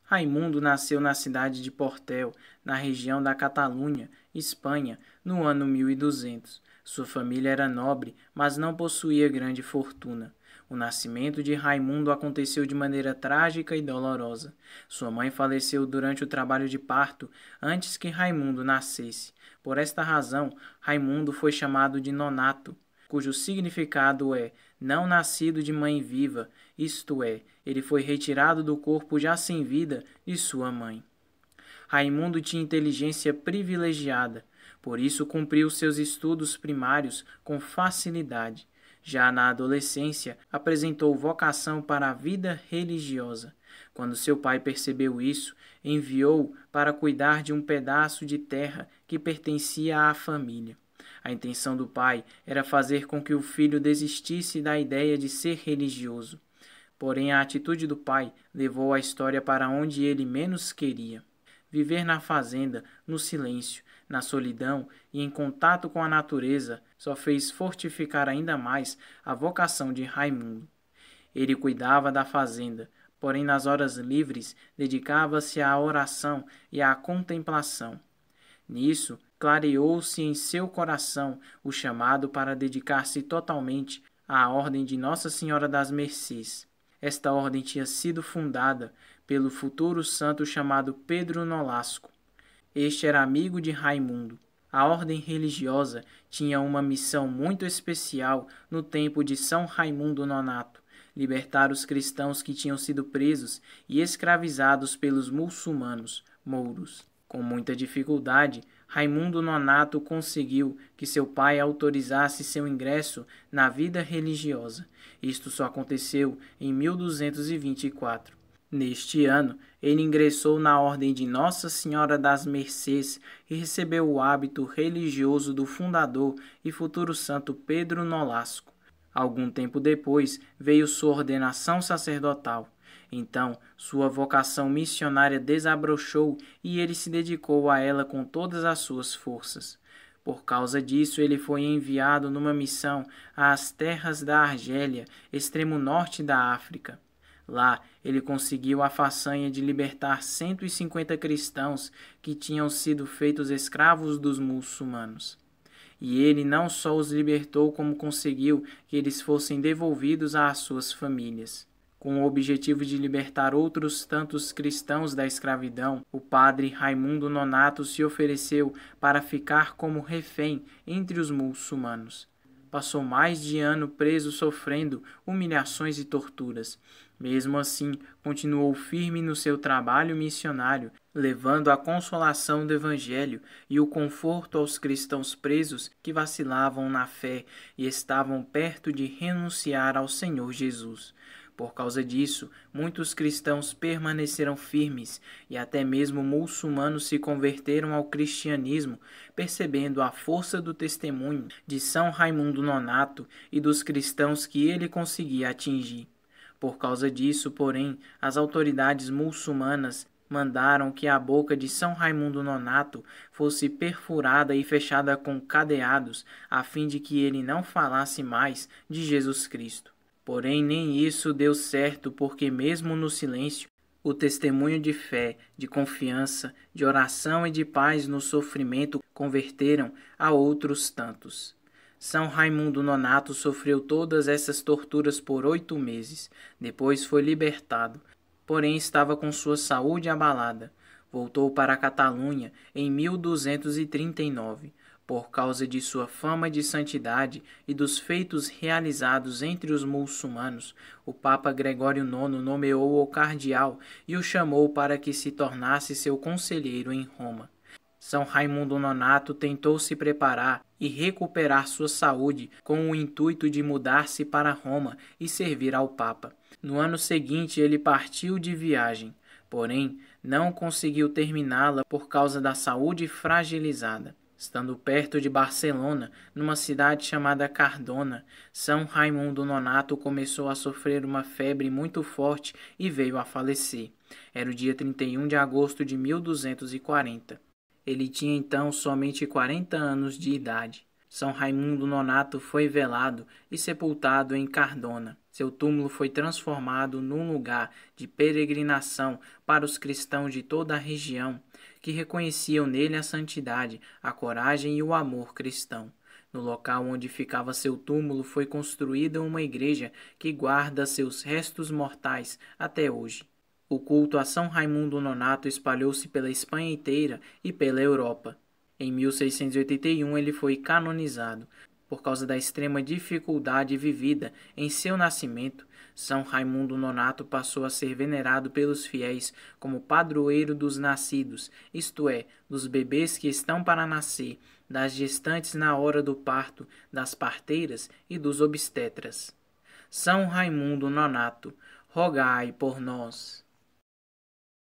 Raimundo nasceu na cidade de Portel, na região da Catalunha, Espanha, no ano 1200. Sua família era nobre, mas não possuía grande fortuna. O nascimento de Raimundo aconteceu de maneira trágica e dolorosa. Sua mãe faleceu durante o trabalho de parto, antes que Raimundo nascesse. Por esta razão, Raimundo foi chamado de nonato, cujo significado é não nascido de mãe viva, isto é, ele foi retirado do corpo já sem vida de sua mãe. Raimundo tinha inteligência privilegiada, por isso cumpriu seus estudos primários com facilidade. Já na adolescência, apresentou vocação para a vida religiosa. Quando seu pai percebeu isso, enviou-o para cuidar de um pedaço de terra que pertencia à família. A intenção do pai era fazer com que o filho desistisse da ideia de ser religioso. Porém, a atitude do pai levou a história para onde ele menos queria. Viver na fazenda, no silêncio, na solidão e em contato com a natureza só fez fortificar ainda mais a vocação de Raimundo. Ele cuidava da fazenda, porém nas horas livres dedicava-se à oração e à contemplação. Nisso, clareou-se em seu coração o chamado para dedicar-se totalmente à Ordem de Nossa Senhora das Mercês. Esta ordem tinha sido fundada pelo futuro santo chamado Pedro Nolasco. Este era amigo de Raimundo. A ordem religiosa tinha uma missão muito especial no tempo de São Raimundo Nonato: libertar os cristãos que tinham sido presos e escravizados pelos muçulmanos, mouros. Com muita dificuldade, Raimundo Nonato conseguiu que seu pai autorizasse seu ingresso na vida religiosa. Isto só aconteceu em 1224. Neste ano, ele ingressou na Ordem de Nossa Senhora das Mercês e recebeu o hábito religioso do fundador e futuro santo Pedro Nolasco. Algum tempo depois, veio sua ordenação sacerdotal. Então, sua vocação missionária desabrochou e ele se dedicou a ela com todas as suas forças. Por causa disso, ele foi enviado numa missão às terras da Argélia, extremo norte da África. Lá, ele conseguiu a façanha de libertar 150 cristãos que tinham sido feitos escravos dos muçulmanos. E ele não só os libertou, como conseguiu que eles fossem devolvidos às suas famílias. Com o objetivo de libertar outros tantos cristãos da escravidão, o padre Raimundo Nonato se ofereceu para ficar como refém entre os muçulmanos. Passou mais de ano preso sofrendo humilhações e torturas. Mesmo assim, continuou firme no seu trabalho missionário, levando a consolação do Evangelho e o conforto aos cristãos presos que vacilavam na fé e estavam perto de renunciar ao Senhor Jesus. Por causa disso, muitos cristãos permaneceram firmes e até mesmo muçulmanos se converteram ao cristianismo, percebendo a força do testemunho de São Raimundo Nonato e dos cristãos que ele conseguia atingir. Por causa disso, porém, as autoridades muçulmanas mandaram que a boca de São Raimundo Nonato fosse perfurada e fechada com cadeados, a fim de que ele não falasse mais de Jesus Cristo. Porém, nem isso deu certo, porque mesmo no silêncio, o testemunho de fé, de confiança, de oração e de paz no sofrimento converteram a outros tantos. São Raimundo Nonato sofreu todas essas torturas por 8 meses. Depois foi libertado. Porém, estava com sua saúde abalada. Voltou para a Catalunha em 1239. Por causa de sua fama de santidade e dos feitos realizados entre os muçulmanos, o Papa Gregório IX nomeou o cardeal e o chamou para que se tornasse seu conselheiro em Roma. São Raimundo Nonato tentou se preparar e recuperar sua saúde com o intuito de mudar-se para Roma e servir ao Papa. No ano seguinte, ele partiu de viagem, porém não conseguiu terminá-la por causa da saúde fragilizada. Estando perto de Barcelona, numa cidade chamada Cardona, São Raimundo Nonato começou a sofrer uma febre muito forte e veio a falecer. Era o dia 31 de agosto de 1240. Ele tinha então somente 40 anos de idade. São Raimundo Nonato foi velado e sepultado em Cardona. Seu túmulo foi transformado num lugar de peregrinação para os cristãos de toda a região, que reconheciam nele a santidade, a coragem e o amor cristão. No local onde ficava seu túmulo foi construída uma igreja que guarda seus restos mortais até hoje. O culto a São Raimundo Nonato espalhou-se pela Espanha inteira e pela Europa. Em 1681 ele foi canonizado. Por causa da extrema dificuldade vivida em seu nascimento, São Raimundo Nonato passou a ser venerado pelos fiéis como padroeiro dos nascidos, isto é, dos bebês que estão para nascer, das gestantes na hora do parto, das parteiras e dos obstetras. São Raimundo Nonato, rogai por nós.